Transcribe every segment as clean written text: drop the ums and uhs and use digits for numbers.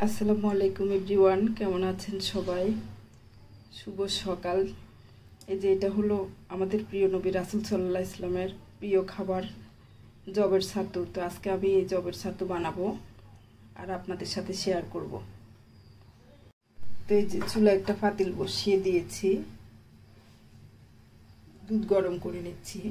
আসসালামু আলাইকুম এভরিওয়ান, কেমন আছেন সবাই? শুভ সকাল। এই যে এটা হলো আমাদের প্রিয় নবী রাসূল সাল্লাল্লাহু আলাইহি ইসলামের প্রিয় খাবার জবের ছাতু। তো আজকে আমি এই জবের ছাতু বানাবো আর আপনাদের সাথে শেয়ার করব। তো এই যে চুলা একটা পাতিল বসিয়ে দিয়েছি, দুধ গরম করে নিচ্ছি।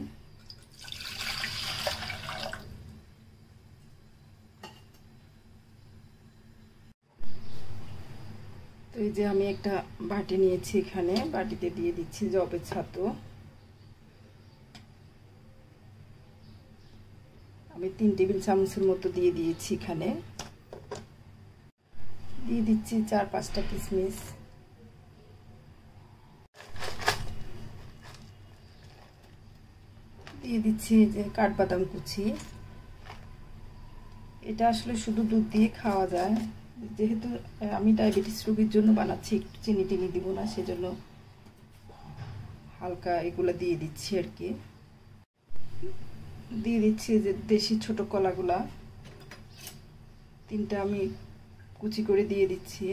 তো এই যে আমি একটা বাটি নিয়েছি, এখানে বাটিতে দিয়ে দিচ্ছি জবের ছাতু। আমি 3 টেবিল চামচের মতো দিয়ে দিয়েছি। এখানে দিয়ে দিচ্ছি 4-5টা কিশমিশ, দিয়ে দিচ্ছি যে কাঠবাদাম কুচি। এটা আসলে শুধু দুধ দিয়ে খাওয়া যায়, যেহেতু আমি ডায়াবেটিস রোগীর জন্য বানাচ্ছি, একটু চিনি টিনি দিব না, সেজন্য হালকা এগুলো দিয়ে দিচ্ছি আর কি। দিয়ে দিচ্ছি যে দেশি ছোট কলাগুলা 3টা আমি কুচি করে দিয়ে দিচ্ছি।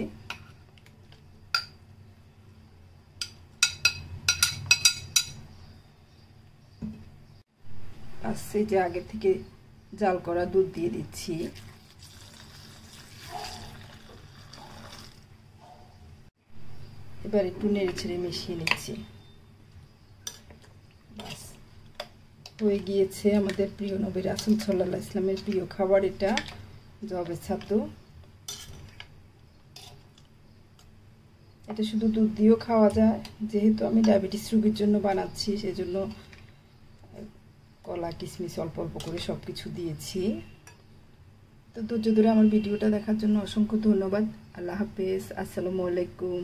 আসছে যে আগে থেকে জাল করা দুধ দিয়ে দিচ্ছি। এবার একটু নেড়ে ছেড়ে মিশিয়ে নিচ্ছি। বাস হয়ে গিয়েছে আমাদের প্রিয় নবী রাসূল সাল্লাল্লাহু আলাইহি ইসলামের প্রিয় খাবার, এটা জবের ছাতু। এটা শুধু দুধ দিয়েও খাওয়া যায়, যেহেতু আমি ডায়াবেটিস রোগীর জন্য বানাচ্ছি, সেজন্য কলা কিশমিশ অল্প অল্প করে সব কিছু দিয়েছি। তো ধৈর্য ধরে আমার ভিডিওটা দেখার জন্য অসংখ্য ধন্যবাদ। আল্লাহ হাফেজ, আসসালামু আলাইকুম।